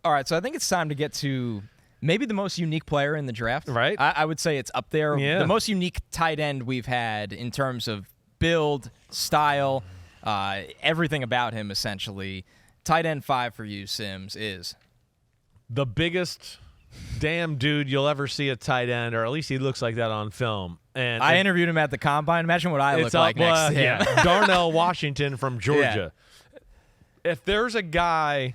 All right, so I think it's time to get to maybe the most unique player in the draft. Right. I would say it's up there. Yeah. The most unique tight end we've had in terms of build, style, everything about him, essentially. Tight end 5 for you, Simms, is? The biggest damn dude you'll ever see at tight end, or at least he looks like that on film. And I interviewed him at the Combine. Imagine what I look like next to him. Yeah. Darnell Washington from Georgia. Yeah. If there's a guy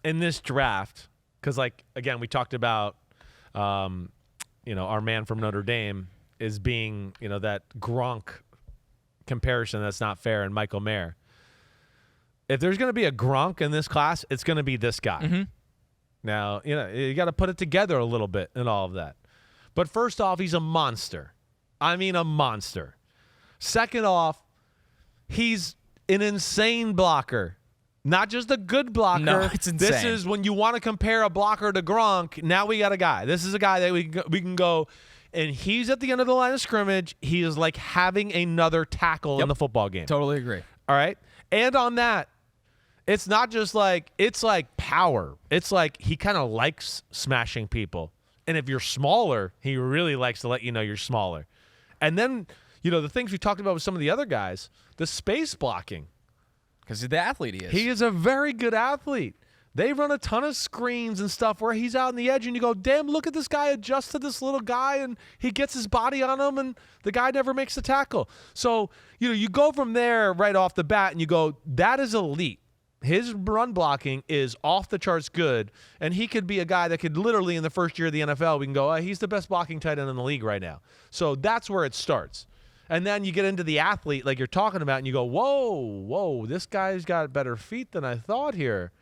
in this draft, because, like, again, we talked about, our man from Notre Dame is being, that Gronk comparison that's not fair, and Michael Mayer. If there's going to be a Gronk in this class, it's going to be this guy. Mm-hmm. Now, you got to put it together a little bit and all of that. But first off, he's a monster. I mean, a monster. Second off, he's an insane blocker. Not just a good blocker. No, it's insane. This is when you want to compare a blocker to Gronk, now we got a guy. This is a guy that we can go, and he's at the end of the line of scrimmage. He is like having another tackle in the football game. Totally agree. All right? And on that, it's not just like, it's like power. It's like he kind of likes smashing people. And if you're smaller, he really likes to let you know you're smaller. And then, the things we talked about with some of the other guys, the space blocking. Because the athlete he is. He is a very good athlete. They run a ton of screens and stuff where he's out on the edge, and you go, damn, look at this guy adjust to this little guy, and he gets his body on him, and the guy never makes the tackle. So, you go from there right off the bat, and you go, that is elite. His run blocking is off the charts good, and he could be a guy that could literally in the first year of the NFL, we can go, he's the best blocking tight end in the league right now. So that's where it starts. And then you get into the athlete like you're talking about, and you go, whoa, this guy's got better feet than I thought here.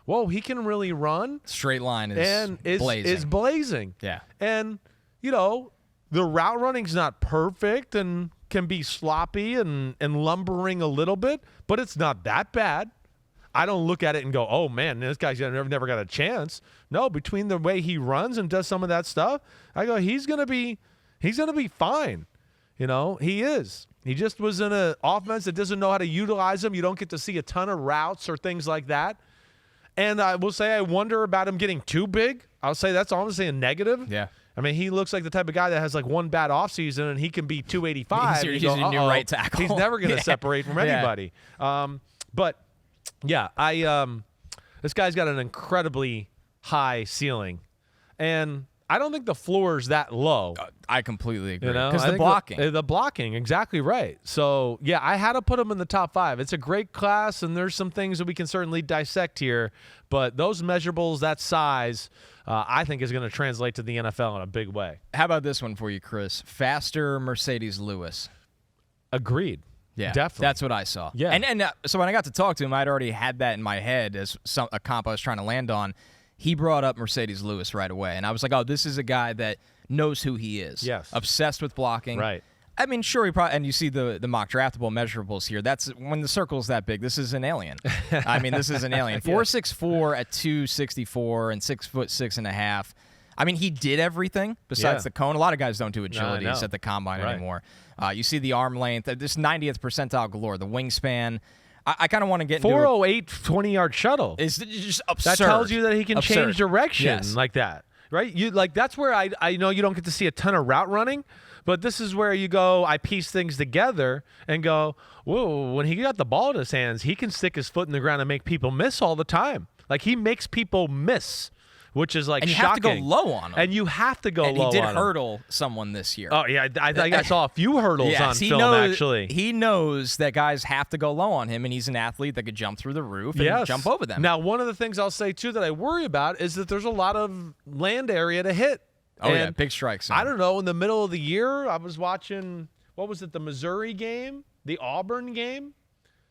Whoa, he can really run. Straight line is blazing. Yeah. And, the route running's not perfect and can be sloppy and lumbering a little bit, but it's not that bad. I don't look at it and go, oh, man, this guy's never got a chance. No, between the way he runs and does some of that stuff, I go, he's gonna be fine. He is. He just was in an offense that doesn't know how to utilize him. You don't get to see a ton of routes or things like that. And I will say I wonder about him getting too big. I'll say that's honestly a negative. Yeah. I mean, he looks like the type of guy that has like one bad offseason and he can be 285. He's your new right tackle. He's never going to separate from anybody. But yeah, this guy's got an incredibly high ceiling, and I don't think the floor is that low. I completely agree. Because the blocking. The blocking, exactly right. So, yeah, I had to put him in the top 5. It's a great class, and there's some things that we can certainly dissect here. But those measurables, that size, I think is going to translate to the NFL in a big way. How about this one for you, Chris? Faster Mercedes Lewis. Agreed. Yeah, definitely. That's what I saw. Yeah. And so when I got to talk to him, I'd already had that in my head as a comp I was trying to land on. He brought up Mercedes Lewis right away, and I was like, oh, this is a guy that knows who he is. Yes. Obsessed with blocking. Right. I mean, sure, he probably, and you see the mock draftable measurables here. That's when the circle's that big. This is an alien. I mean, this is an alien. 4'6" at 264 and 6'6.5". I mean, he did everything besides the cone. A lot of guys don't do agilities at the combine anymore. You see the arm length. This 90th percentile galore. The wingspan. I kind of want to get into 408 20-yard shuttle. It's just absurd. That tells you that he can change direction like that, right? That's where I know you don't get to see a ton of route running, but this is where you go, I piece things together and go, whoa, when he got the ball in his hands, he can stick his foot in the ground and make people miss all the time. Like, he makes people miss, which is like and you shocking. have to go low on him. And you have to go low on him. And he did hurdle someone this year. Oh, yeah. I think I saw a few hurdles on film, actually. He knows that guys have to go low on him, and he's an athlete that could jump through the roof and jump over them. Now, one of the things I'll say, too, that I worry about is that there's a lot of land area to hit. Oh, yeah, big strikes. I don't know. In the middle of the year, I was watching, what was it, the Missouri game, the Auburn game?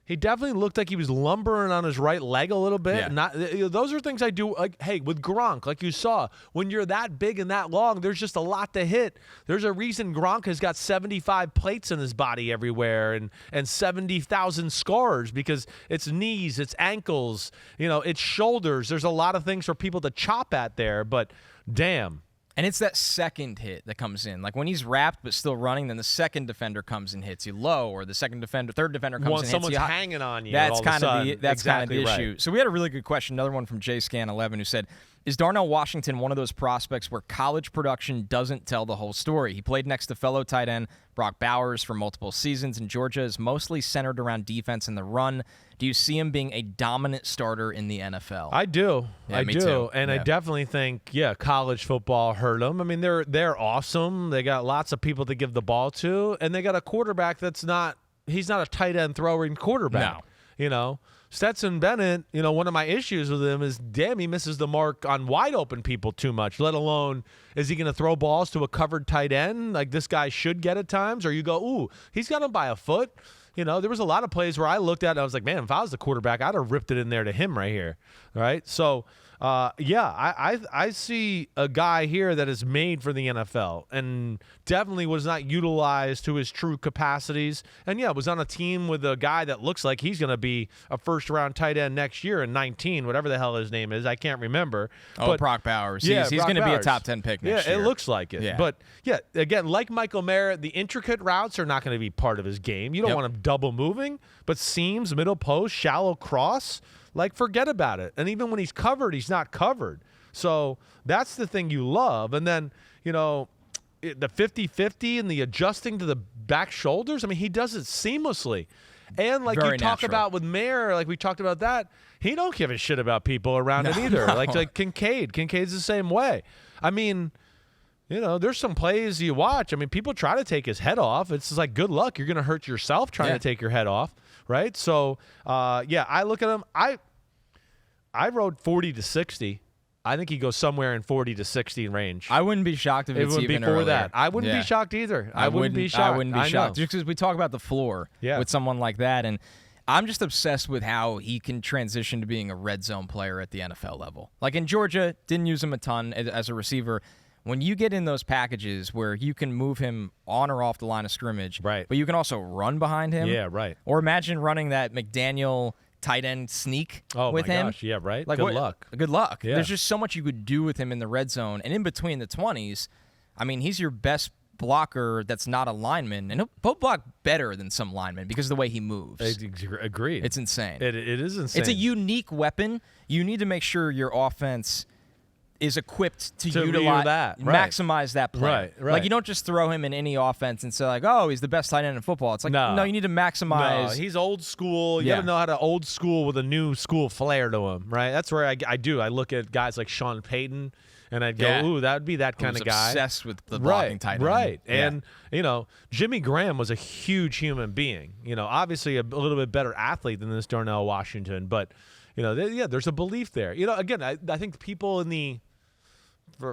He definitely looked like he was lumbering on his right leg a little bit. Yeah. Those are things I do. Like, hey, with Gronk, like you saw, when you're that big and that long, there's just a lot to hit. There's a reason Gronk has got 75 plates in his body everywhere and 70,000 scars, because it's knees, it's ankles, it's shoulders. There's a lot of things for people to chop at there. But damn, And it's that second hit that comes in. Like when he's wrapped but still running, then the second defender comes and hits you low, or the third defender comes and hits you. Someone's hanging on you. That's kind of the exactly right. issue. So we had a really good question. Another one from JScan11 who said, "Is Darnell Washington one of those prospects where college production doesn't tell the whole story? He played next to fellow tight end Brock Bowers for multiple seasons, and Georgia is mostly centered around defense and the run. Do you see him being a dominant starter in the NFL?" I do. Yeah, I me do. too. And I definitely think, college football hurt them. I mean, they're awesome. They got lots of people to give the ball to, and they got a quarterback he's not a tight end throwing quarterback. No. You know, Stetson Bennett, one of my issues with him is, he misses the mark on wide open people too much, let alone is he going to throw balls to a covered tight end like this guy should get at times? Or you go, ooh, he's got him by a foot. There was a lot of plays where I looked at it and I was like, man, if I was the quarterback, I'd have ripped it in there to him right here. All right. So, I see a guy here that is made for the NFL and definitely was not utilized to his true capacities. And, was on a team with a guy that looks like he's going to be a first-round tight end next year in 19, whatever the hell his name is. I can't remember. But Brock Bowers. He's going to be a top 10 pick next year. Yeah, it looks like it. Yeah. But, again, like Michael Mayer, the intricate routes are not going to be part of his game. You don't want him double moving, but seams, middle post, shallow cross, forget about it. And even when he's covered, he's not covered. So that's the thing you love. And then, the 50-50 and the adjusting to the back shoulders, I mean, he does it seamlessly. And like Very you talk natural. about with Mayer, like we talked about that, he don't give a shit about people around him either. No. Like Kincaid. Kincaid's the same way. I mean, there's some plays you watch. I mean, people try to take his head off. It's just like, good luck. You're going to hurt yourself trying to take your head off, right? So, I look at him. I wrote 40 to 60. I think he goes somewhere in 40 to 60 range. I wouldn't be shocked if it's even before earlier. that. I wouldn't be shocked either. I wouldn't be shocked. I wouldn't be shocked. Just because we talk about the floor with someone like that, and I'm just obsessed with how he can transition to being a red zone player at the NFL level. Like in Georgia, didn't use him a ton as a receiver. When you get in those packages where you can move him on or off the line of scrimmage, right, but you can also run behind him. Yeah, right. Or imagine running that McDaniel tight end sneak with him. Gosh, yeah, right. Like, good luck. Good luck. Yeah. There's just so much you could do with him in the red zone. And in between the 20s, I mean, he's your best blocker that's not a lineman. And he'll block better than some linemen because of the way he moves. Agreed. It's insane. It is insane. It's a unique weapon. You need to make sure your offense is equipped to utilize that, maximize that play. Right. Like you don't just throw him in any offense and say like, oh, he's the best tight end in football. It's like no, you need to maximize. No, he's old school. You got to know how to old school with a new school flair to him, right? That's where I do. I look at guys like Sean Payton, and I'd go, ooh, that would be that kind of guy. Obsessed with the blocking tight end. Right. And Jimmy Graham was a huge human being. Obviously a little bit better athlete than this Darnell Washington, but there's a belief there. Again, I think people in the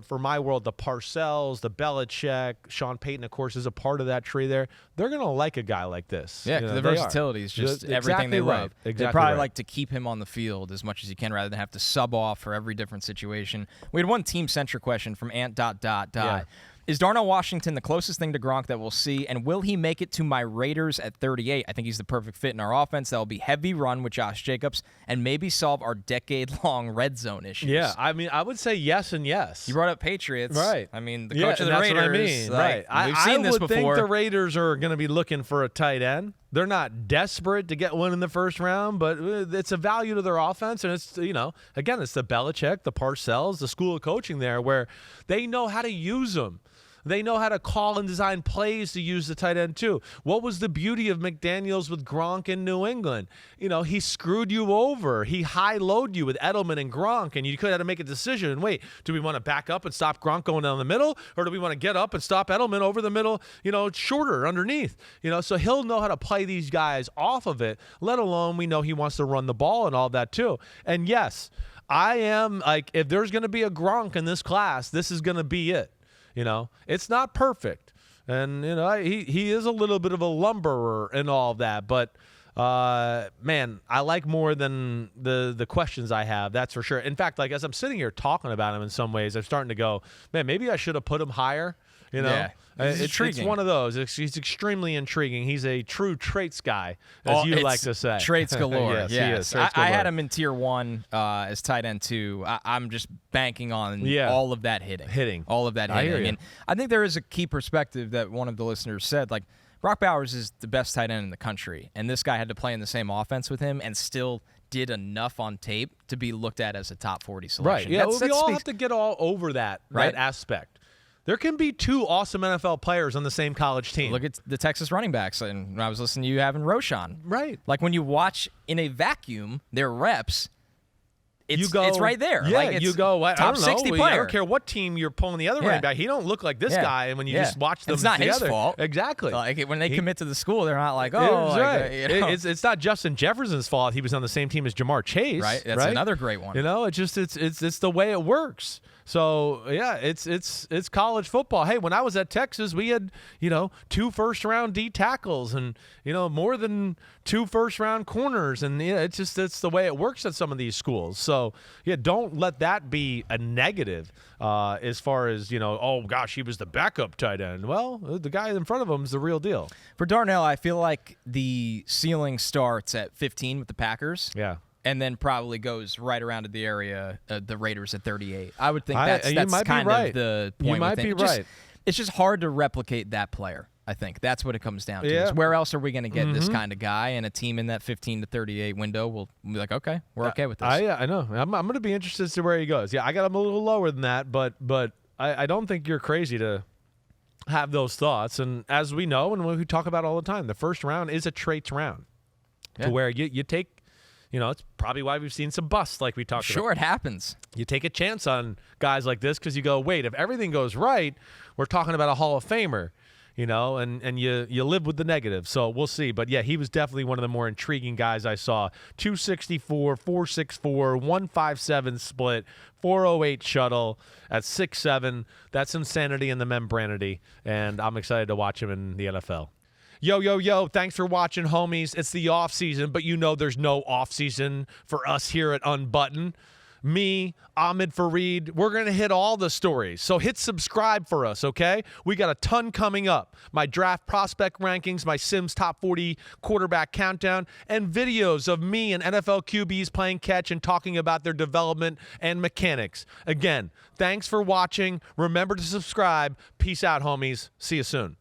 for my world, the Parcells, the Belichick, Sean Payton, of course, is a part of that tree there. They're going to like a guy like this. Yeah, because the versatility is just everything they love. Exactly they probably like to keep him on the field as much as you can rather than have to sub off for every different situation. We had one team-centric question from Ant. Yeah. Is Darnell Washington the closest thing to Gronk that we'll see, and will he make it to my Raiders at 38? I think he's the perfect fit in our offense. That will be heavy run with Josh Jacobs and maybe solve our decade-long red zone issues. Yeah, I mean, I would say yes and yes. You brought up Patriots. Right. I mean, the coach of the Raiders. That's what I mean. Like, right. We've seen this before. I would think the Raiders are going to be looking for a tight end. They're not desperate to get one in the first round, but it's a value to their offense. And it's, again, it's the Belichick, the Parcells, the school of coaching there where they know how to use them. They know how to call and design plays to use the tight end too. What was the beauty of McDaniels with Gronk in New England? He screwed you over. He high-loaded you with Edelman and Gronk, and you could have to make a decision. Wait, do we want to back up and stop Gronk going down the middle, or do we want to get up and stop Edelman over the middle, shorter underneath? So he'll know how to play these guys off of it, let alone we know he wants to run the ball and all that too. And yes, I am like, if there's going to be a Gronk in this class, this is going to be it. It's not perfect. And, he is a little bit of a lumberer and all of that. But, man, I like more than the questions I have. That's for sure. In fact, like as I'm sitting here talking about him in some ways, I'm starting to go, man, maybe I should have put him higher. You know, Yeah. He's it's intriguing. one of those. He's extremely intriguing. He's a true traits guy, as you like to say. Traits galore. Yes, yes. he is. Traits I had galore. him in tier 1 as tight end 2. I'm just banking on all of that hitting. All of that I hitting. hear you. And I think there is a key perspective that one of the listeners said, like, Brock Bowers is the best tight end in the country, and this guy had to play in the same offense with him and still did enough on tape to be looked at as a top 40 selection. Right. Yeah, That's, we that all speaks- have to get all over that Right. aspect. There can be two awesome NFL players on the same college team. Look at the Texas running backs, and when I was listening to you having Roshan. Right. Like when you watch in a vacuum their reps, it's right there. Yeah, like it's you go, I top don't know. 60 I player. don't care what team you're pulling the other running back. He don't look like this guy. And when you just watch them it's not together. his fault. Exactly. Like when they commit to the school, they're not like, It's right. you know. It's not Justin Jefferson's fault. He was on the same team as Jamar Chase. Right. That's another great one. You know, it's the way it works. So yeah, it's college football. Hey, when I was at Texas, we had 2 first-round D tackles and more than 2 first-round corners, and it's the way it works at some of these schools. So yeah, don't let that be a negative as far as oh gosh, he was the backup tight end. Well, the guy in front of him is the real deal. For Darnell, I feel like the ceiling starts at 15 with the Packers. Yeah. And then probably goes right around to the area, the Raiders at 38. I would think that's you might be kind right. of the point. You might with him. be right. It's just hard to replicate that player. I think that's what it comes down to. Yeah. Is where else are we going to get this kind of guy? And a team in that 15 to 38 window will be like, okay, we're okay with this. I know. I'm going to be interested to see where he goes. Yeah, I got him a little lower than that, but I don't think you're crazy to have those thoughts. And as we know, and we talk about all the time, the first round is a traits round, to where you take. It's probably why we've seen some busts like we talked about. Sure, it happens. You take a chance on guys like this because you go, wait, if everything goes right, we're talking about a Hall of Famer, and you live with the negative. So we'll see. But, yeah, he was definitely one of the more intriguing guys I saw. 264, 464, 157 split, 408 shuttle at 6'7". That's insanity in the membranity, and I'm excited to watch him in the NFL. Yo, thanks for watching, homies. It's the off season, but there's no off season for us here at Unbuttoned. Me, Ahmed Fareed, we're going to hit all the stories. So hit subscribe for us, okay? We got a ton coming up. My draft prospect rankings, my Simms top 40 quarterback countdown, and videos of me and NFL QBs playing catch and talking about their development and mechanics. Again, thanks for watching. Remember to subscribe. Peace out, homies. See you soon.